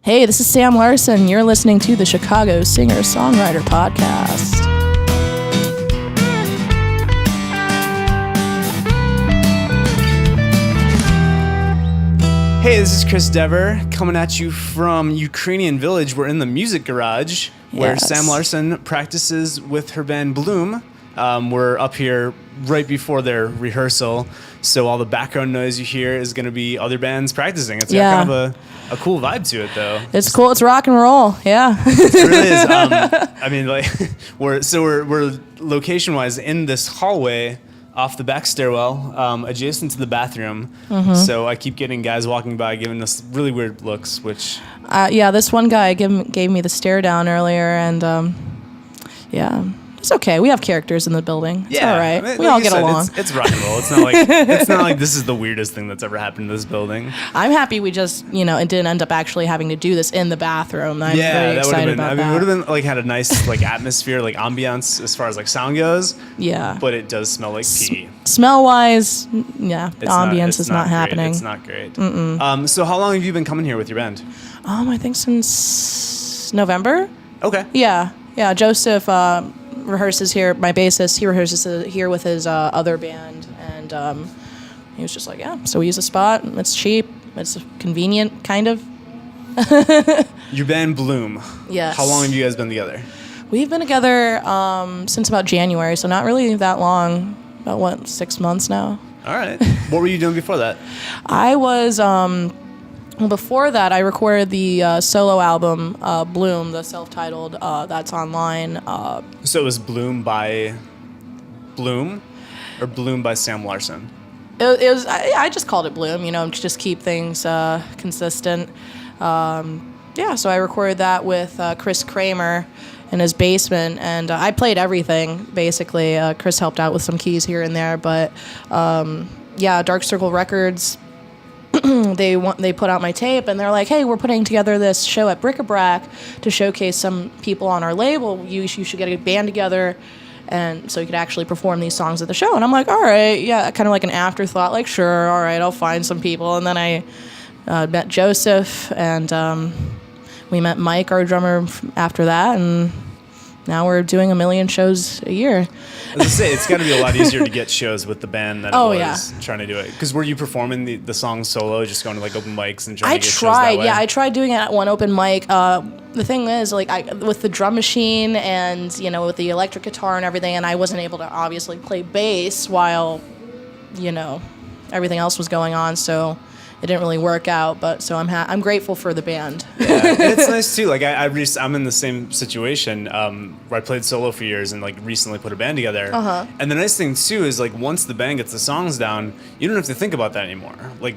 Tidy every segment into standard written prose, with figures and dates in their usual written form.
Hey, this is Sam Larson. You're listening to the Chicago Singer-Songwriter Podcast. Hey, this is Chris Dever coming at you from Ukrainian Village. We're in the music garage where Sam Larson practices with her band Bloom. We're up here right before their rehearsal, so all the background noise you hear is going to be other bands practicing. It's got kind of a cool vibe to it, though. It's cool. It's rock and roll. Yeah. It really is. I mean, like, we're location-wise in this hallway off the back stairwell, adjacent to the bathroom. Mm-hmm. So I keep getting guys walking by giving us really weird looks, which... this one guy gave me the stare down earlier, and it's okay. We have characters in the building. It's all right. I mean, we all get along. It's rock and roll. It's not like this is the weirdest thing that's ever happened to this building. I'm happy we just, it didn't end up actually having to do this in the bathroom. I'm very excited about that. It would have been had a nice atmosphere, ambiance as far as sound goes. Yeah. But it does smell like pee. Smell-wise, the ambience is not happening. It's not great. So how long have you been coming here with your band? I think since November. Okay. Yeah. Joseph rehearses here. My bassist, he rehearses here with his other band, and he was just like, so we use a spot. It's cheap. It's convenient, kind of. Your band Bloom. Yes. How long have you guys been together? We've been together since about January, so not really that long. About 6 months now. All right. What were you doing before that? I was before that, I recorded the solo album, Bloom, the self-titled, that's online. So it was Bloom by Bloom, or Bloom by Sam Larson? It was. I just called it Bloom, to just keep things consistent. So I recorded that with Chris Kramer in his basement, and I played everything, basically. Chris helped out with some keys here and there, but Dark Circle Records, they put out my tape, and they're like, hey, we're putting together this show at Bric-a-Brac to showcase some people on our label. You should get a band together, and so you could actually perform these songs at the show. And I'm like, all right, kind of like an afterthought, like, sure, all right, I'll find some people. And then I met Joseph, and we met Mike, our drummer, after that, and now we're doing 1 million shows a year. As I say, it's got to be a lot easier to get shows with the band than it was trying to do it. Because were you performing the song solo, just going to open mics and trying to get shows that way? I tried doing it at one open mic. The thing is, with the drum machine and, with the electric guitar and everything, and I wasn't able to obviously play bass while, everything else was going on, so it didn't really work out, but so I'm grateful for the band. Yeah, and it's nice too. I'm in the same situation where I played solo for years and recently put a band together. Uh-huh. And the nice thing too is once the band gets the songs down, you don't have to think about that anymore.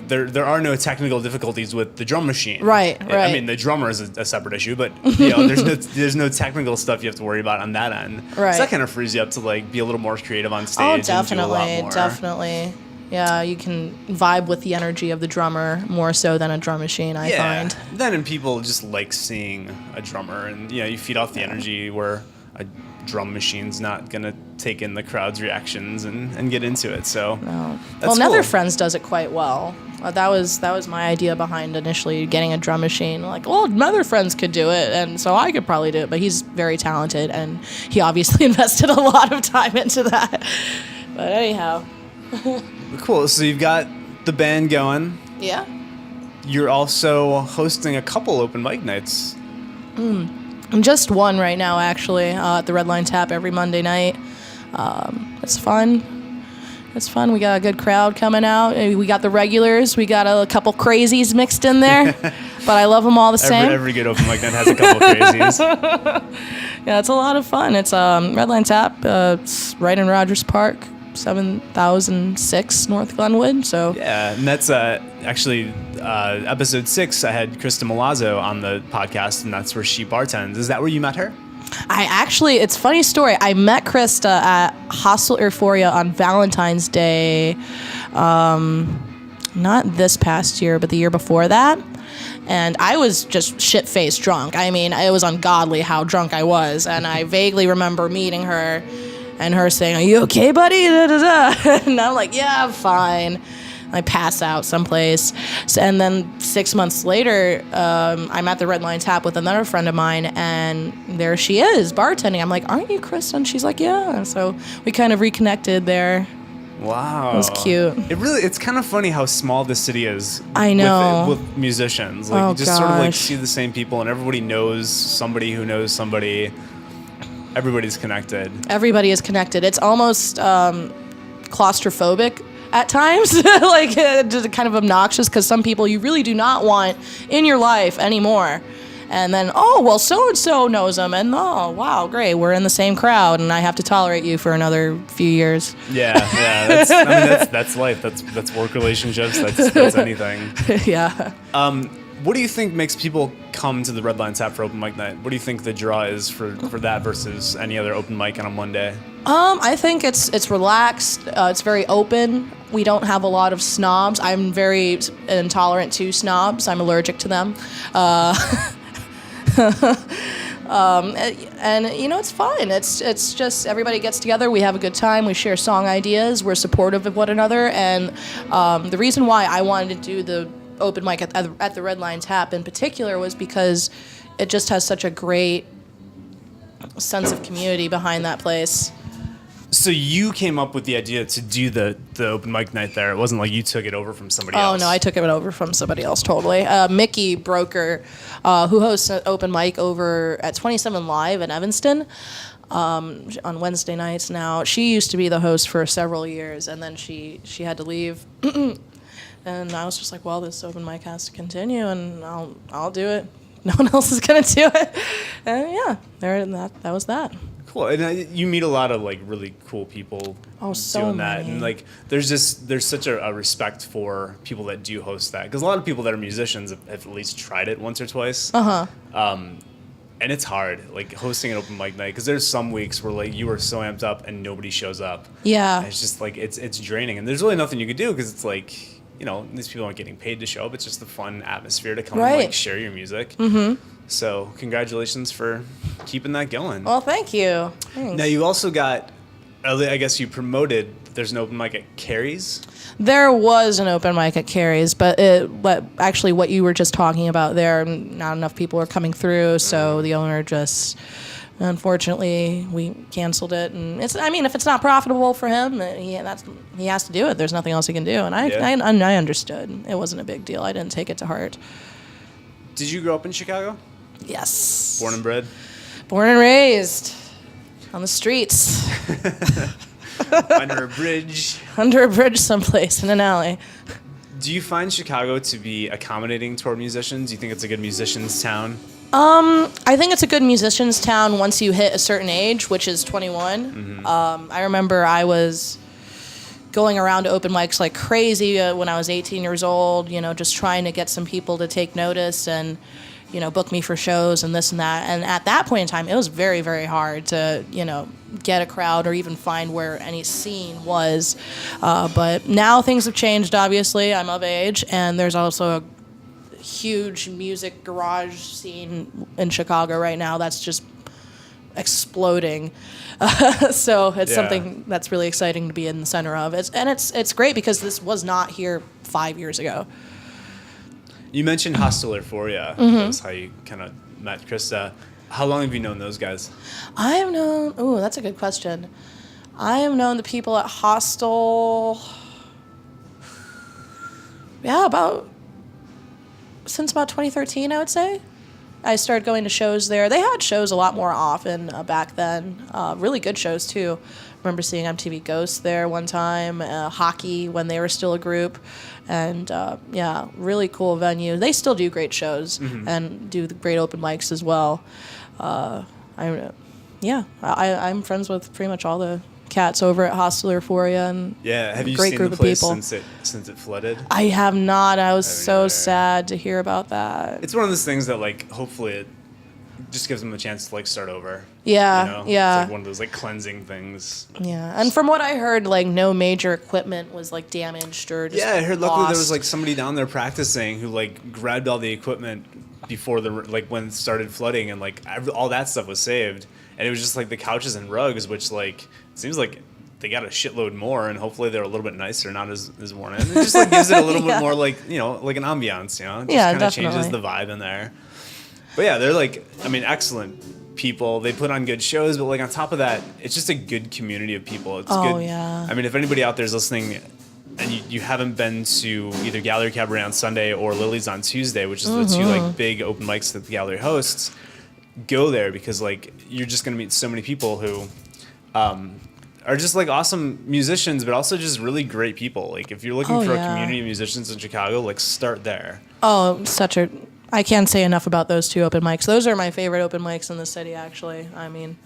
There are no technical difficulties with the drum machine. Right. I mean, the drummer is a separate issue, but there's no technical stuff you have to worry about on that end. Right. So that kind of frees you up to be a little more creative on stage. Oh, definitely, and do a lot more. Definitely. Yeah, you can vibe with the energy of the drummer more so than a drum machine, I find. Then people just like seeing a drummer, and you feed off the energy where a drum machine's not going to take in the crowd's reactions and get into it. So, no. That's cool. Nether Friends does it quite well. That was my idea behind initially getting a drum machine. Nether Friends could do it, and so I could probably do it. But he's very talented, and he obviously invested a lot of time into that. But anyhow. Cool. So you've got the band going. Yeah. You're also hosting a couple open mic nights. Just one right now, actually, at the Red Line Tap every Monday night. It's fun. We got a good crowd coming out. We got the regulars. We got a couple crazies mixed in there, but I love them all the same. Every good open mic night has a couple crazies. Yeah, it's a lot of fun. It's Red Line Tap. It's right in Rogers Park. 7006 North Glenwood. So and that's actually episode 6. I had Krista Milazzo on the podcast, and that's where she bartends. Is that where you met her? It's a funny story. I met Krista at Hostel Euphoria on Valentine's Day, not this past year, but the year before that. And I was just shit-faced drunk. I mean, it was ungodly how drunk I was, and I vaguely remember meeting her and her saying, "Are you okay, buddy?" Da, da, da. And I'm like, "Yeah, I'm fine." I pass out someplace. So, and then 6 months later, I'm at the Red Line Tap with another friend of mine, and there she is, bartending. I'm like, aren't you Krista? And she's like, yeah. So we kind of reconnected there. Wow. It was cute. It's kind of funny how small this city is. I know. With musicians. Like, you just sort of like see the same people, and everybody knows somebody who knows somebody. Everybody's connected. Everybody is connected. It's almost claustrophobic at times, like just kind of obnoxious, because some people you really do not want in your life anymore. And then, oh, well, so-and-so knows them, and oh, wow, great, we're in the same crowd, and I have to tolerate you for another few years. Yeah, that's life. That's work relationships. That's anything. Yeah. What do you think makes people come to the Red Line Tap for open mic night? What do you think the draw is for that versus any other open mic on a Monday? I think it's relaxed. It's very open. We don't have a lot of snobs. I'm very intolerant to snobs. I'm allergic to them. And it's fun. It's just everybody gets together. We have a good time. We share song ideas. We're supportive of one another. And the reason why I wanted to do the open mic at the Red Line Tap in particular was because it just has such a great sense of community behind that place. So you came up with the idea to do the open mic night there. It wasn't like you took it over from somebody else. Oh, no, I took it over from somebody else, totally. Mickey Broker, who hosts an open mic over at 27 Live in Evanston on Wednesday nights now. She used to be the host for several years, and then she had to leave. And I was just like, well, this open mic has to continue, and I'll do it. No one else is going to do it. And yeah, that was that. Cool. And you meet a lot of like really cool people doing that, and like there's such a respect for people that do host that, because a lot of people that are musicians have at least tried it once or twice. And it's hard, like hosting an open mic night, because there's some weeks where like you are so amped up and nobody shows up. Yeah. And it's just like it's draining, and there's really nothing you could do, because it's like, these people aren't getting paid to show up. It's just a fun atmosphere to come and like share your music. Mm-hmm. So congratulations for keeping that going. Well, thank you. Thanks. Now you also got, I guess you promoted, there's an open mic at Carrie's? There was an open mic at Carrie's, but actually what you were just talking about there, not enough people are coming through, so the owner just, unfortunately, we canceled it. And if it's not profitable for him, he has to do it. There's nothing else he can do. And I understood. It wasn't a big deal. I didn't take it to heart. Did you grow up in Chicago? Yes. Born and bred? Born and raised on the streets. Under a bridge? Under a bridge someplace in an alley. Do you find Chicago to be accommodating toward musicians? Do you think it's a good musician's town? I think it's a good musician's town once you hit a certain age, which is 21. Mm-hmm. I remember I was going around to open mics like crazy when I was 18 years old, just trying to get some people to take notice and, book me for shows and this and that. And at that point in time, it was very, very hard to, get a crowd or even find where any scene was. But now things have changed, obviously. I'm of age, and there's also a huge music garage scene in Chicago right now that's just exploding. So it's something that's really exciting to be in the center of. It's great because this was not here 5 years ago. You mentioned Hostile Euphoria. Mm-hmm. That was how you kind of met Krista. How long have you known those guys? I have known... Ooh, that's a good question. I have known the people at Hostile... Yeah, since about 2013, I would say. I started going to shows there. They had shows a lot more often back then. Really good shows, too. Remember seeing MTV Ghost there one time, Hockey when they were still a group. And, really cool venue. They still do great shows and do the great open mics as well. I'm friends with pretty much all the cats over at Hostile Euphoria, and have you great seen group the place of people. since it flooded? I have not. I was so sad to hear about that. It's one of those things that like hopefully it just gives them a chance to like start over. Yeah, yeah. It's like one of those like cleansing things. Yeah, and from what I heard, like no major equipment was like damaged or just I heard luckily lost. there was like somebody down there practicing who like grabbed all the equipment before when it started flooding, and like all that stuff was saved, and it was just like the couches and rugs, which like seems like they got a shitload more, and hopefully they're a little bit nicer, not as worn in. It just like gives it a little bit more like, you know, like an ambiance, you know? It just kind of changes the vibe in there. But yeah, they're like, I mean, excellent people. They put on good shows, but like on top of that, it's just a good community of people. It's good. Yeah. I mean, if anybody out there is listening and you haven't been to either Gallery Cabaret on Sunday or Lily's on Tuesday, which is the two like big open mics that the gallery hosts, go there, because like you're just going to meet so many people who are just like awesome musicians, but also just really great people. Like if you're looking for a community of musicians in Chicago, like start there. Oh, I can't say enough about those two open mics. Those are my favorite open mics in the city, actually. I mean,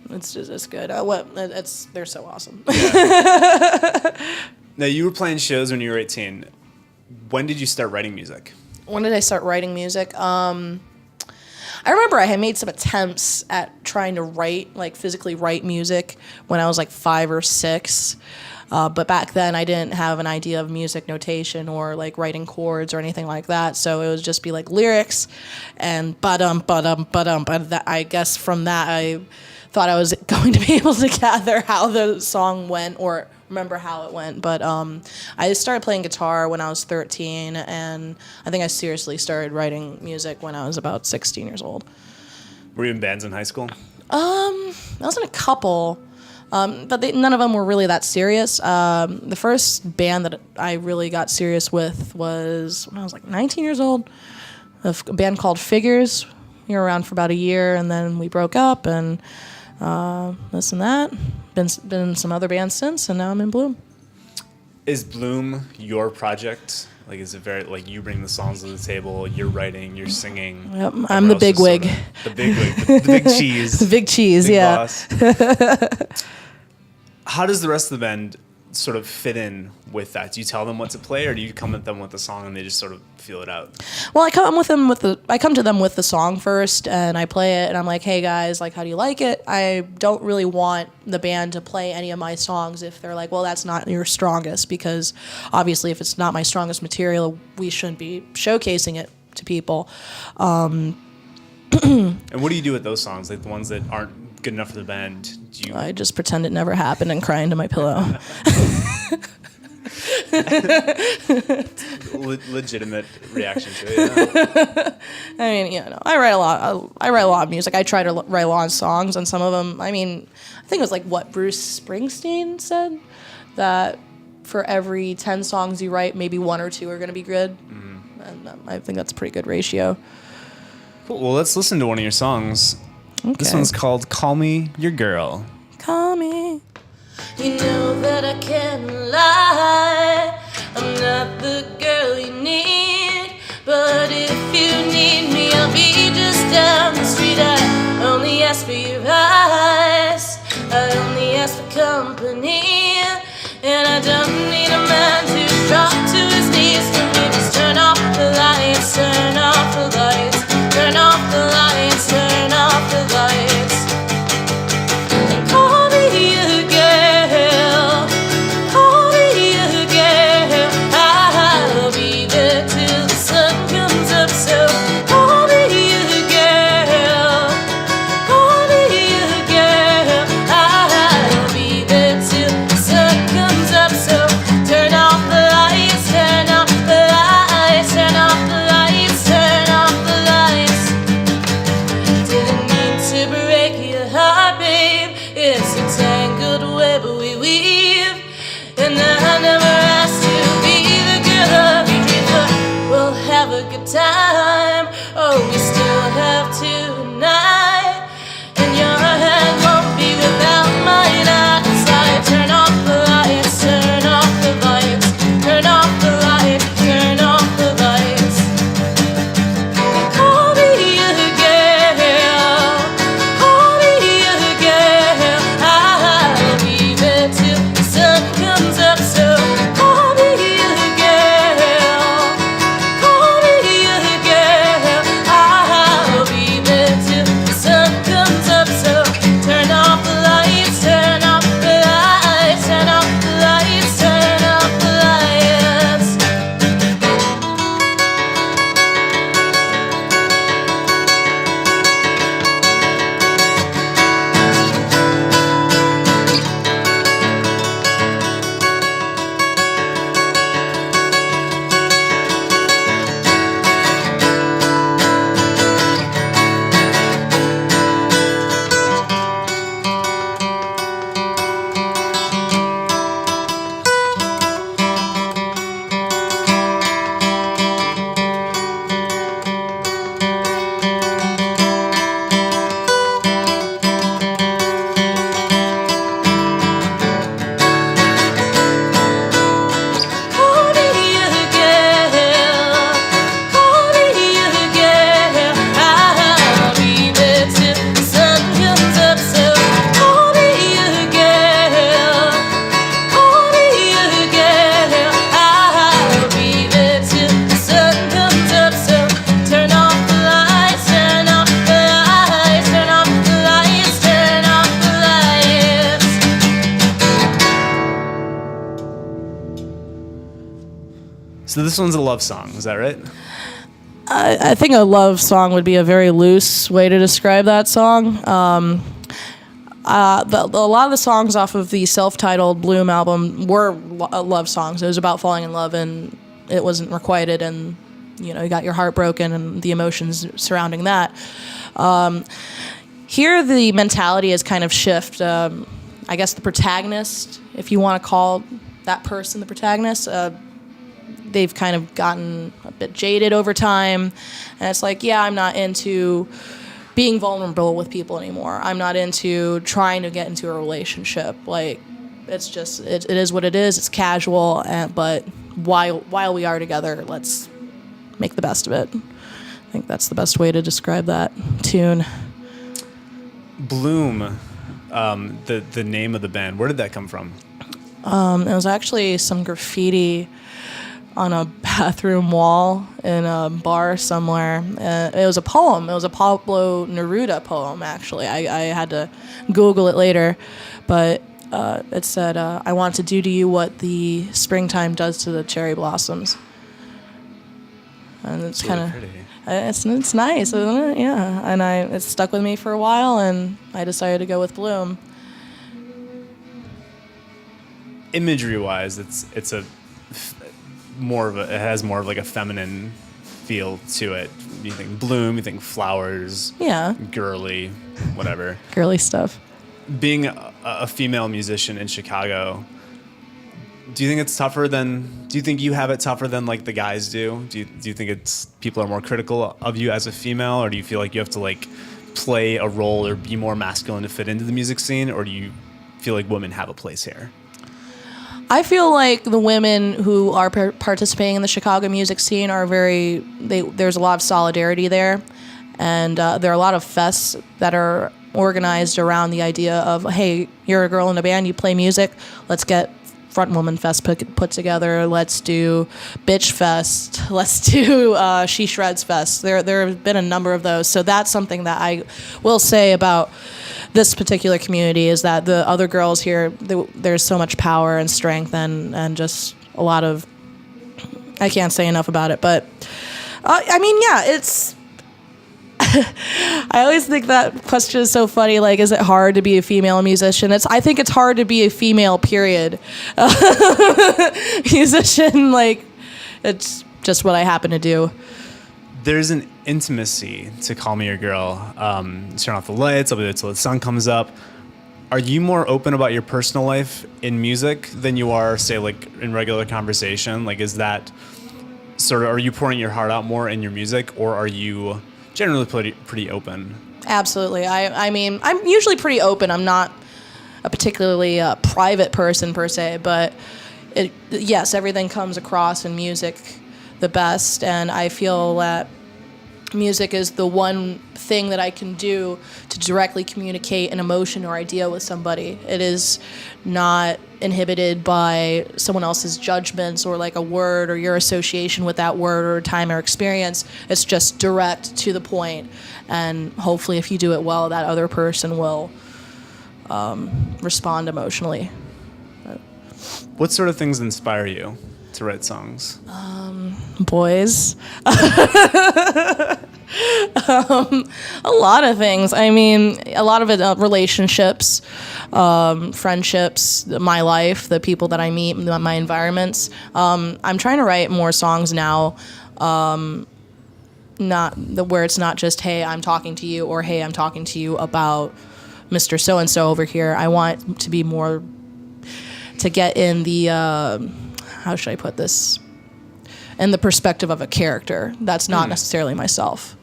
it's good. They're so awesome. Yeah. Now, you were playing shows when you were 18. When did you start writing music? When did I start writing music? I remember I had made some attempts at trying to physically write music when I was like 5 or 6. But back then I didn't have an idea of music notation or like writing chords or anything like that. So it would just be like lyrics and ba-dum, ba-dum, ba-dum. But I guess from that I thought I was going to be able to gather how the song went or remember how it went. But I started playing guitar when I was 13, and I think I seriously started writing music when I was about 16 years old. Were you in bands in high school? I was in a couple, but none of them were really that serious. The first band that I really got serious with was when I was like 19 years old, a band called Figures. We were around for about a year, and then we broke up, and this and that. Been in some other bands since, and now I'm in Bloom. Is Bloom your project? Like, is it very, like, you bring the songs to the table, you're writing, you're singing? Yep, I'm the big wig. The big wig, the big cheese. The big cheese, big yeah. Boss. How does the rest of the band sort of fit in with that? Do you tell them what to play, or do you come at them with the song and they just sort of feel it out? Well, I come to them with the song first, and I play it, and I'm like, hey guys, like, how do you like it? I don't really want the band to play any of my songs if they're like, well, that's not your strongest, because obviously if it's not my strongest material, we shouldn't be showcasing it to people. And what do you do with those songs, like the ones that aren't good enough for the band? I just pretend it never happened and cry into my pillow. Legitimate reaction to it. Yeah. I mean, I write a lot. I write a lot of music. I try to write a lot of songs, and some of them, I mean, I think it was like what Bruce Springsteen said, that for every 10 songs you write, maybe 1 or 2 are going to be good. Mm-hmm. And I think that's a pretty good ratio. Cool. Well, let's listen to one of your songs. Okay. This one's called Call Me Your Girl. Call me. You know that I can't lie. I'm not the girl you need, but if you need me, I'll be just down the street. I only ask for your eyes, I only ask for company, and I don't need a man to drop to his knees. Can we just turn off the lights, turn off the lights, turn off the lights, turn off the lights, and call me a girl, call me a girl. I'll be there till the sun comes up, so call me a girl, call me a girl. I'll be there So this one's a love song, is that right? I think a love song would be a very loose way to describe that song. A lot of the songs off of the self-titled Bloom album were love songs. It was about falling in love, and it wasn't requited, and you got your heart broken and the emotions surrounding that. Here, the mentality has kind of shifted. I guess the protagonist, if you want to call that person the protagonist, they've kind of gotten a bit jaded over time, and it's like, yeah, I'm not into being vulnerable with people anymore. I'm not into trying to get into a relationship. Like, it's just it is what it is. It's casual, but while we are together, let's make the best of it. I think that's the best way to describe that tune. Bloom, the name of the band, where did that come from? It was actually some graffiti on a bathroom wall in a bar somewhere. It was a poem. It was a Pablo Neruda poem, actually. I had to Google it later. But it said, I want to do to you what the springtime does to the cherry blossoms. And it's kind of... It's nice, isn't it? Yeah. And it stuck with me for a while, and I decided to go with Bloom. Imagery-wise, it has more of like a feminine feel to it. You think bloom, you think flowers, yeah, girly, whatever. Girly stuff. Being a female musician in Chicago, do you think you have it tougher than like the guys do? Do you think people are more critical of you as a female, or do you feel like you have to like play a role or be more masculine to fit into the music scene, or do you feel like women have a place here? I feel like the women who are participating in the Chicago music scene are there's a lot of solidarity there. And there are a lot of fests that are organized around the idea of, hey, you're a girl in a band, you play music, let's get Front Woman Fest put together, let's do Bitch Fest, let's do She Shreds Fest. There have been a number of those. So that's something that I will say about this particular community, is that the other girls here, there's so much power and strength and just a lot of, I can't say enough about it, but I mean, yeah, it's, I always think that question is so funny, like, is it hard to be a female musician? I think it's hard to be a female, period, musician, like, it's just what I happen to do. There's an intimacy to Call Me Your Girl. Turn off the lights, I'll be there till the sun comes up. Are you more open about your personal life in music than you are, say, like, in regular conversation? Like, is that sort of, are you pouring your heart out more in your music, or are you generally pretty open? Absolutely. I mean, I'm usually pretty open. I'm not a particularly private person, per se, but yes, everything comes across in music the best, and I feel that music is the one thing that I can do to directly communicate an emotion or idea with somebody. It is not inhibited by someone else's judgments or like a word or your association with that word or time or experience. It's just direct to the point, and hopefully if you do it well, that other person will respond emotionally. What sort of things inspire you to write songs? Boys. A lot of things. I mean, a lot of it, relationships, friendships, my life, the people that I meet, my environments. I'm trying to write more songs now, where it's not just, hey, I'm talking to you, or hey, I'm talking to you about Mr. So-and-so over here. I want to be more, to get in the, how should I put this? In the perspective of a character that's not necessarily myself.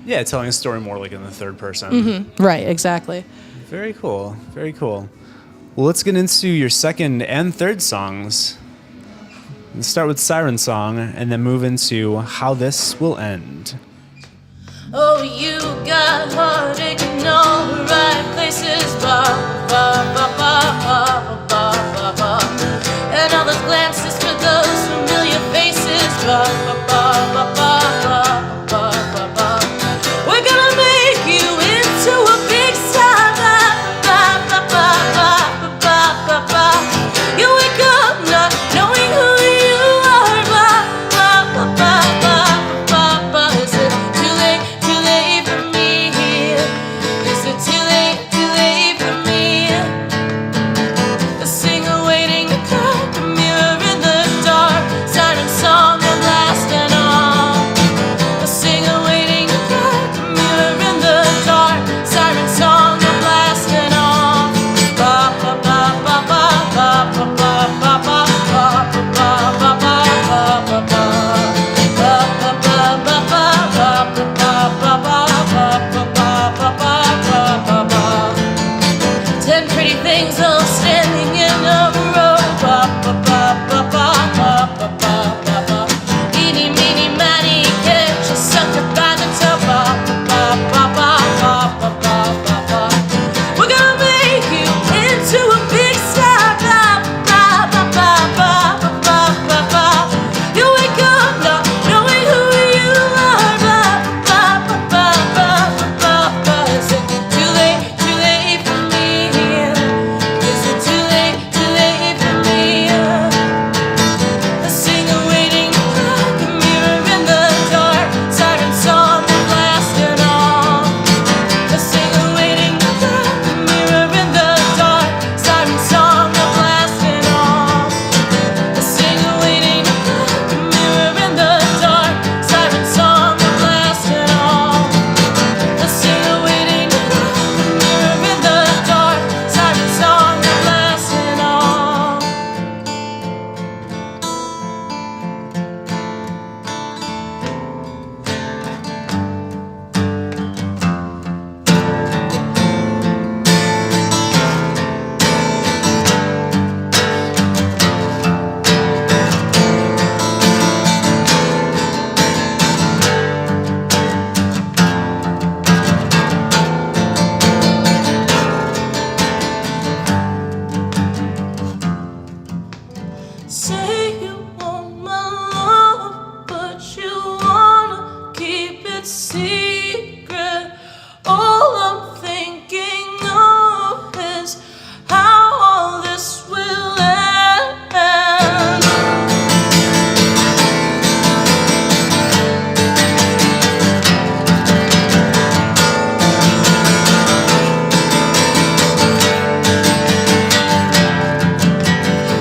Yeah, telling a story more like in the third person. Mm-hmm. Right, exactly. Very cool. Very cool. Well, let's get into your second and third songs. Let's start with Siren Song and then move into How This Will End. Oh, you got heartache in all the right places, ba ba ba ba ba ba ba ba, and all those glances for those familiar faces, ba ba ba ba ba ba ba ba ba. We're gonna make you into a big star, ba ba ba ba ba ba ba ba. You wake up not knowing who you are, ba secret. All I'm thinking of is how all this will end.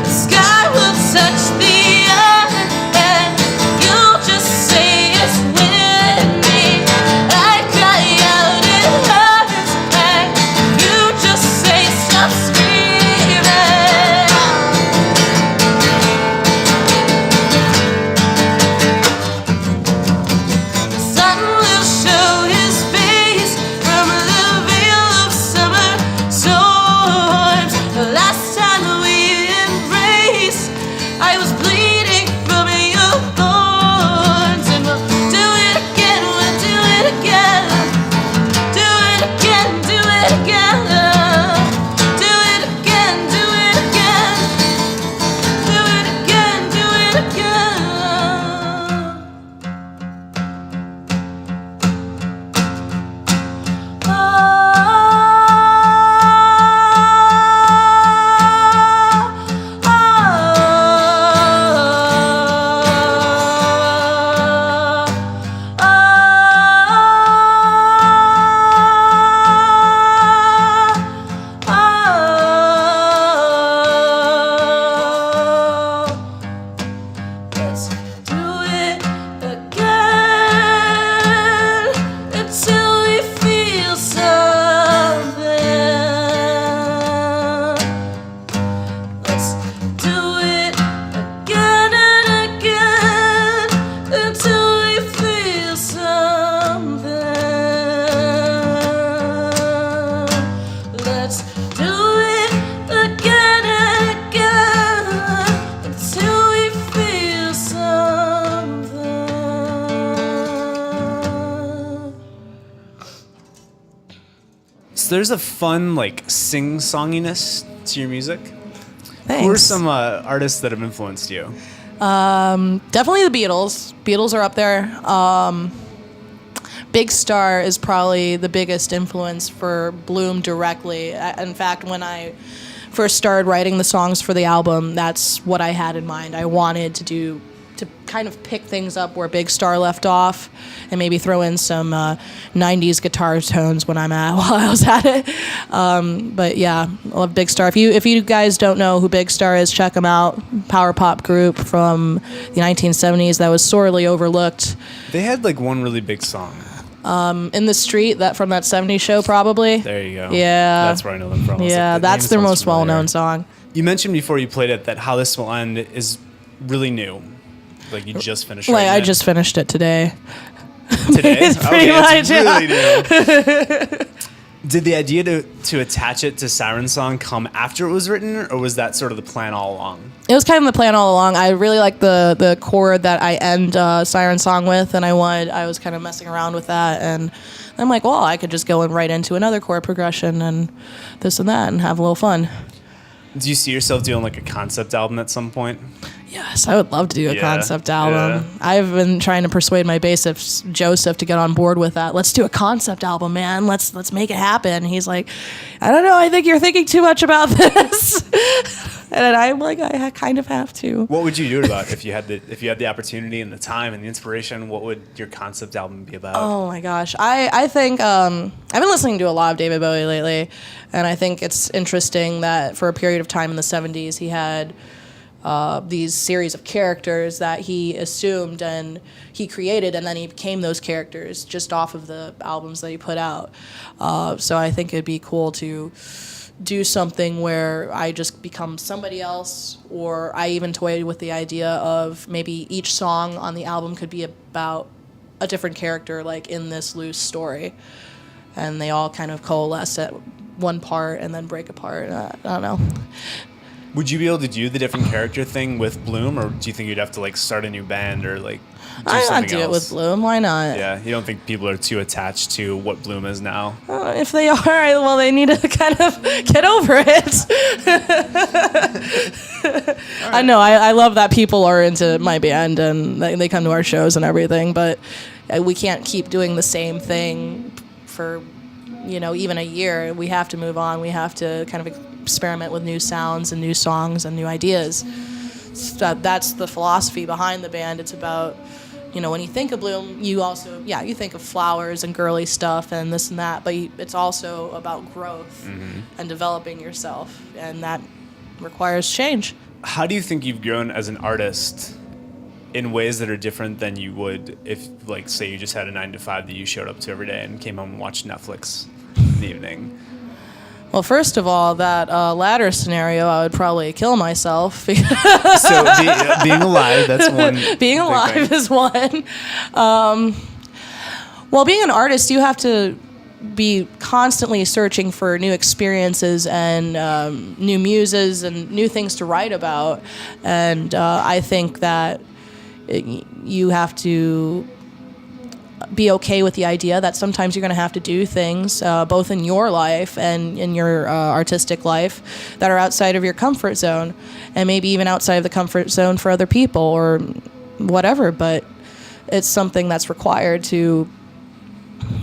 Sky will touch the earth and you'll just say it's with me. I cry out, it hurts, and you just say stop screaming. The sun will show his face from the veil of summer storms. The last time we embraced, I was bleeding from your thorns. And we'll do it again, we'll do it again. Do it again, do it again. Do it again, do it again. Do it again, do it again. Let's do it again until we feel something. Let's do it again and again until we feel something. Let's do it again and again until we feel something. So there's a fun like sing-songiness to your music. Thanks. Who are some artists that have influenced you? Definitely the Beatles. Beatles are up there. Big Star is probably the biggest influence for Bloom directly. In fact, when I first started writing the songs for the album, that's what I had in mind. I wanted to kind of pick things up where Big Star left off and maybe throw in some 90s guitar tones while I was at it. But yeah, I love Big Star. If you guys don't know who Big Star is, check them out. Power pop group from the 1970s that was sorely overlooked. They had like one really big song. In the Street, that from that 70s show probably. There you go. Yeah. That's where I know them from. I was Yeah, like, the that's name their sounds most familiar. well-known song. You mentioned before you played it that How This Will End is really new. Like you just finished Like writing I it. just finished it today. Today? It's pretty much, it's really new. Did the idea to attach it to Siren Song come after it was written, or was that sort of the plan all along? It was kind of the plan all along. I really like the chord that I end Siren Song with, and I was kind of messing around with that, and I'm like, well, I could just go and write into another chord progression and this and that and have a little fun. Do you see yourself doing like a concept album at some point? Yes, I would love to do a Yeah, concept album. yeah. I've been trying to persuade my bassist Joseph to get on board with that. Let's do a concept album, man. Let's make it happen. He's like, I don't know. I think you're thinking too much about this. And I'm like, I kind of have to. What would you do about it if you had the opportunity and the time and the inspiration? What would your concept album be about? Oh my gosh. I think I've been listening to a lot of David Bowie lately, and I think it's interesting that for a period of time in the 70s he had these series of characters that he assumed and he created, and then he became those characters just off of the albums that he put out. So I think it'd be cool to do something where I just become somebody else, or I even toyed with the idea of maybe each song on the album could be about a different character, like in this loose story, and they all kind of coalesce at one part and then break apart. I don't know. Would you be able to do the different character thing with Bloom, or do you think you'd have to like start a new band or like do Why something not do else? it with Bloom? Why not? Yeah, you don't think people are too attached to what Bloom is now? If they are, well, they need to kind of get over it. I know. I love that people are into my band and they come to our shows and everything. But we can't keep doing the same thing for, even a year. We have to move on. We have to kind of experiment with new sounds and new songs and new ideas. So that's the philosophy behind the band. It's about, when you think of Bloom, you think of flowers and girly stuff and this and that, but it's also about growth and developing yourself, and that requires change. How do you think you've grown as an artist in ways that are different than you would if, like, say you just had a 9-to-5 that you showed up to every day and came home and watched Netflix in the evening? Well, first of all, that latter scenario, I would probably kill myself. So being alive, that's one. Being alive is one. Well, being an artist, you have to be constantly searching for new experiences and new muses and new things to write about. And I think that you have to be okay with the idea that sometimes you're going to have to do things, both in your life and in your artistic life, that are outside of your comfort zone, and maybe even outside of the comfort zone for other people or whatever. But it's something that's required to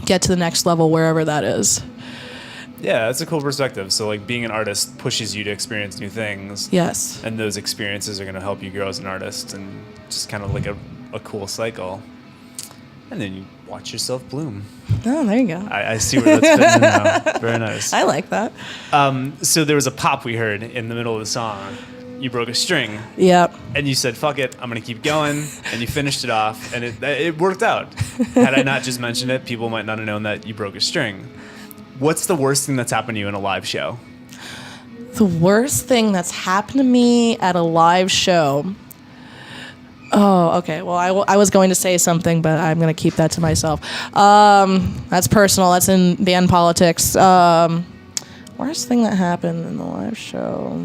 get to the next level, wherever that is. Yeah, that's a cool perspective. So, like, being an artist pushes you to experience new things. Yes. And those experiences are going to help you grow as an artist, and just kind of like a cool cycle. And then you watch yourself bloom. Oh, there you go. I see where that's fitting in now. Very nice. I like that. So there was a pop we heard in the middle of the song. You broke a string. Yep. And you said, fuck it, I'm going to keep going. And you finished it off, and it worked out. Had I not just mentioned it, people might not have known that you broke a string. What's the worst thing that's happened to you in a live show? The worst thing that's happened to me at a live show... Oh, okay. Well, I was going to say something, but I'm going to keep that to myself. That's personal. That's in band politics. Worst thing that happened in the live show.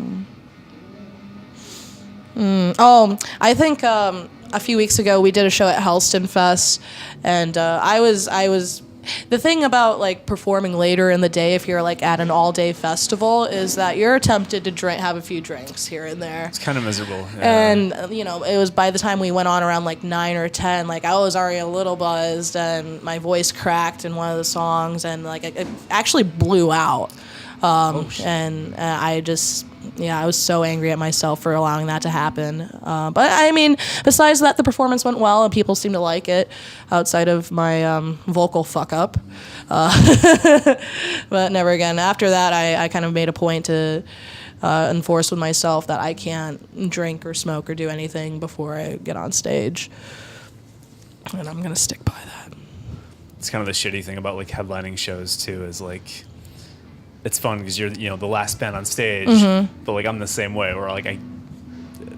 I think a few weeks ago we did a show at Helston Fest, and I was. The thing about, like, performing later in the day, if you're, like, at an all-day festival, is that you're tempted to have a few drinks here and there. It's kind of miserable. Yeah. And, it was by the time we went on around, like, 9 or 10, like, I was already a little buzzed, and my voice cracked in one of the songs, and, like, it actually blew out. And I just... Yeah, I was so angry at myself for allowing that to happen. But, I mean, besides that, the performance went well, and people seemed to like it, outside of my vocal fuck-up. But never again. After that, I kind of made a point to enforce with myself that I can't drink or smoke or do anything before I get on stage. And I'm going to stick by that. It's kind of the shitty thing about, like, headlining shows, too, is, like... It's fun because you're, the last band on stage, but, like, I'm the same way, where, like,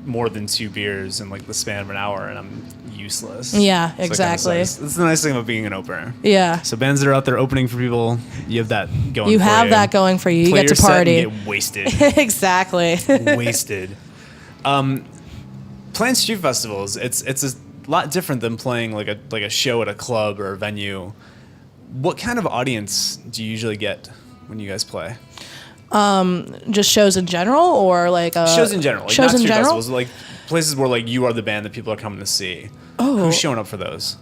more than 2 beers in, like, the span of an hour, and I'm useless. Yeah, so exactly. That's the nice thing about being an opener. Yeah. So bands that are out there opening for people, you have that going. You for have you. that going for you. You Play get your to party. Set and get wasted. Exactly. Wasted. Playing street festivals, it's a lot different than playing like a show at a club or a venue. What kind of audience do you usually get when you guys play? Just shows in general, or like shows in general. Like shows not in street general, festivals, like places where, like, you are the band that people are coming to see. Oh, who's showing up for those?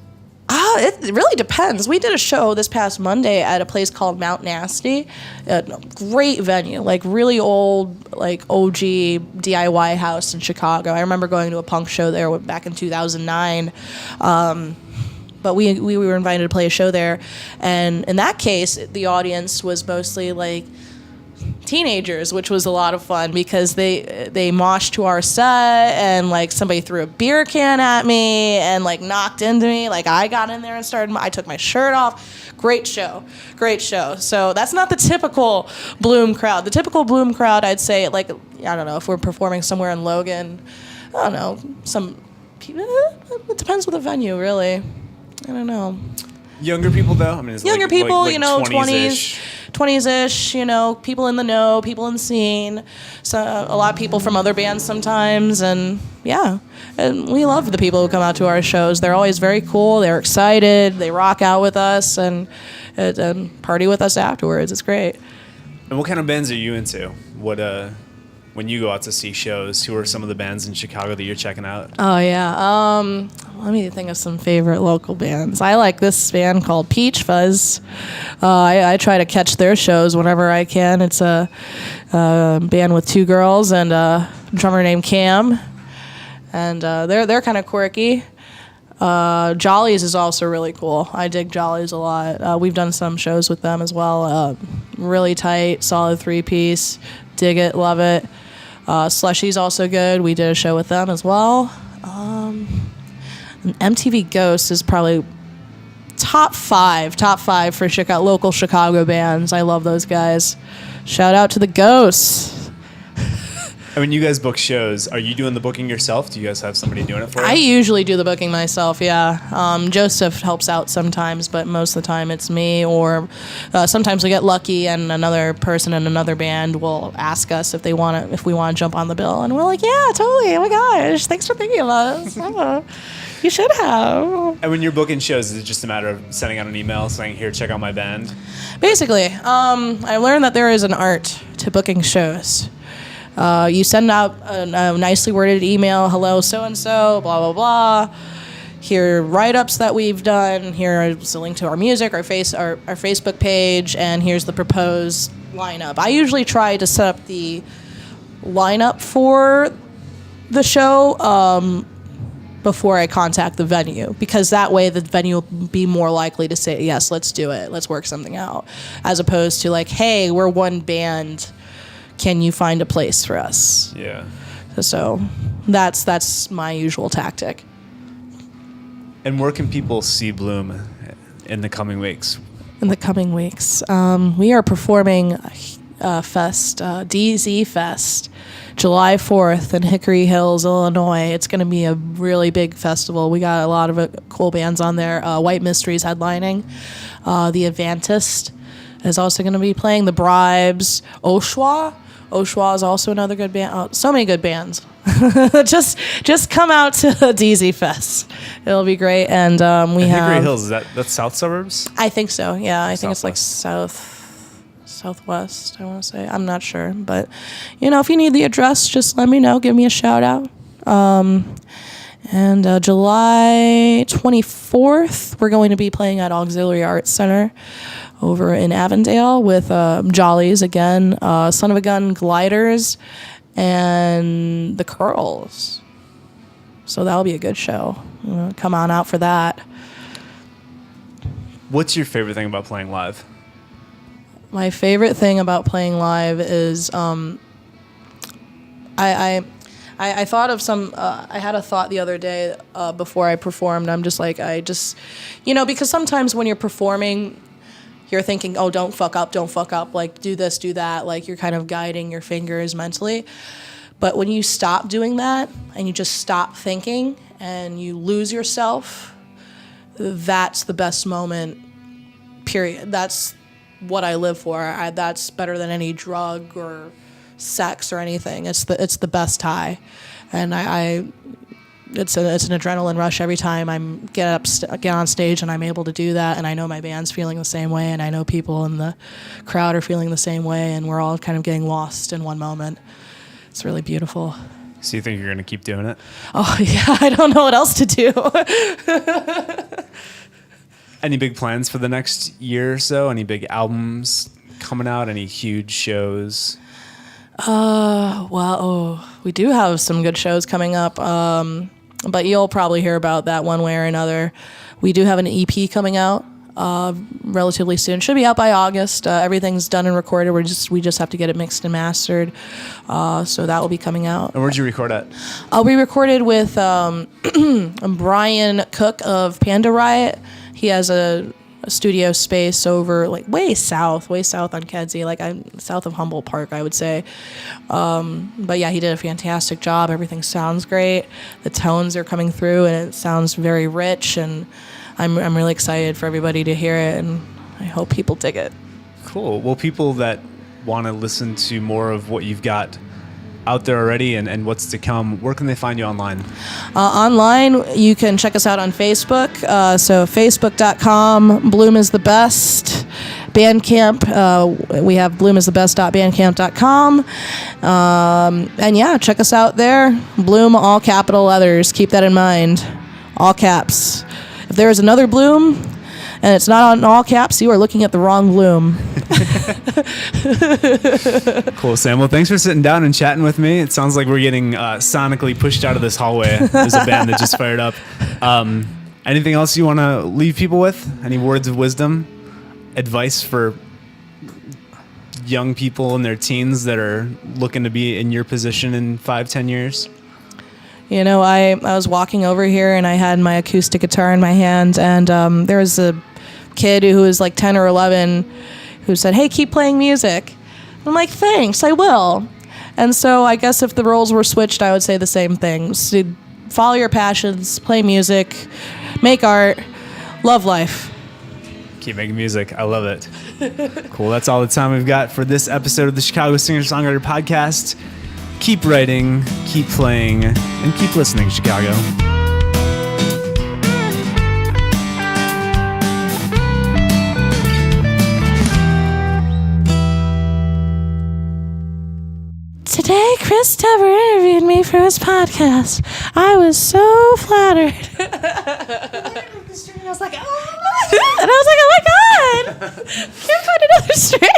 It really depends. We did a show this past Monday at a place called Mount Nasty, a great venue, like really old, like OG DIY house in Chicago. I remember going to a punk show there back in 2009. But we were invited to play a show there, and in that case, the audience was mostly like teenagers, which was a lot of fun because they moshed to our set, and like somebody threw a beer can at me and like knocked into me. Like I got in there and I took my shirt off. Great show. So that's not the typical Bloom crowd. The typical Bloom crowd, I'd say, like, I don't know, if we're performing somewhere in Logan, I don't know, some people, it depends with the venue, really. I don't know. Younger people, though? I mean, it's younger people, like 20s-ish, people in the know, people in the scene. So a lot of people from other bands sometimes, and yeah. And we love the people who come out to our shows. They're always very cool. They're excited. They rock out with us and party with us afterwards. It's great. And what kind of bands are you into? What when you go out to see shows? Who are some of the bands in Chicago that you're checking out? Oh yeah. Let me think of some favorite local bands. I like this band called Peach Fuzz. I try to catch their shows whenever I can. It's a band with 2 girls and a drummer named Cam, and they're kind of quirky. Jollies is also really cool. I dig Jollies a lot. We've done some shows with them as well. Really tight, solid 3-piece. Dig it, love it. Slushy's also good. We did a show with them as well. MTV Ghost is probably top five for local Chicago bands. I love those guys. Shout out to the Ghosts. And when you guys book shows, are you doing the booking yourself? Do you guys have somebody doing it for you? I usually do the booking myself, yeah. Joseph helps out sometimes, but most of the time it's me, or sometimes we get lucky and another person in another band will ask us if we want to jump on the bill, and we're like, yeah, totally. Oh my gosh, thanks for thinking of us. You should have. And when you're booking shows, is it just a matter of sending out an email saying, here, check out my band? Basically, I learned that there is an art to booking shows. You send out a nicely worded email, hello, so-and-so, blah, blah, blah. Here are write-ups that we've done. Here's a link to our music, our Facebook page, and here's the proposed lineup. I usually try to set up the lineup for the show before I contact the venue, because that way the venue will be more likely to say, yes, let's do it. Let's work something out. As opposed to like, hey, we're one band. Can you find a place for us? Yeah. So that's my usual tactic. And where can people see Bloom in the coming weeks? In the coming weeks, we are performing Fest, DZ Fest, July 4th in Hickory Hills, Illinois. It's going to be a really big festival. We got a lot of cool bands on there. White Mysteries headlining. The Adventist is also going to be playing. The Bribes. Oshwa is also another good band. Oh, so many good bands. just come out to DZ Fest. It'll be great. And we have Hickory Hills. That's south suburbs? I think so. Yeah, I think Southwest. it's like southwest. I want to say. I'm not sure, but if you need the address, just let me know. Give me a shout out. And July 24th, we're going to be playing at Auxiliary Arts Center over in Avondale with Jollies again, Son of a Gun Gliders, and the Curls. So that'll be a good show. Come on out for that. What's your favorite thing about playing live? My favorite thing about playing live is I thought of I had a thought the other day before I performed. I'm just like, because sometimes when you're performing, you're thinking, oh, don't fuck up, like do this, do that. Like you're kind of guiding your fingers mentally. But when you stop doing that and you just stop thinking and you lose yourself, that's the best moment, period. That's what I live for. That's better than any drug or sex or anything. It's the best high, and it's an adrenaline rush every time I get on stage and I'm able to do that, and I know my band's feeling the same way, and I know people in the crowd are feeling the same way, and we're all kind of getting lost in one moment. It's really beautiful. So you think you're going to keep doing it? Oh yeah, I don't know what else to do. Any big plans for the next year or so? Any big albums coming out? Any huge shows? We do have some good shows coming up, but you'll probably hear about that one way or another. We do have an EP coming out relatively soon. Should be out by August. Everything's done and recorded. We just have to get it mixed and mastered. So that will be coming out. And where'd you record at? We recorded with Brian Cook of Panda Riot. He has a studio space over like way south on Kedzie, like south of Humboldt Park, I would say. But yeah, he did a fantastic job. Everything sounds great. The tones are coming through, and it sounds very rich. And I'm really excited for everybody to hear it, and I hope people dig it. Cool. Well, people that want to listen to more of what you've got out there already and what's to come, where can they find you online? Online, you can check us out on Facebook. So facebook.com, Bloom is the best. Bandcamp. We have bloomisthebest.bandcamp.com. And yeah, check us out there. Bloom, all capital letters. Keep that in mind. All caps. If there is another Bloom and it's not on all caps, you are looking at the wrong Bloom. Cool, Sam. Well, thanks for sitting down and chatting with me. It sounds like we're getting sonically pushed out of this hallway. There's a band that just fired up. Anything else you want to leave people with? Any words of wisdom? Advice for young people in their teens that are looking to be in your position in 5-10 years? You know, I was walking over here and I had my acoustic guitar in my hand, and there was a kid who was like 10 or 11 who said, "Hey, keep playing music." I'm like, "Thanks, I will." And so I guess if the roles were switched, I would say the same things. Follow your passions, play music, make art, love life. Keep making music. I love it. Cool. That's all the time we've got for this episode of the Chicago Singer-Songwriter Podcast. Keep writing, keep playing, and keep listening, Chicago. Today, Chris Tubber interviewed me for his podcast. I was so flattered. I was like, oh my God. Can't find another string.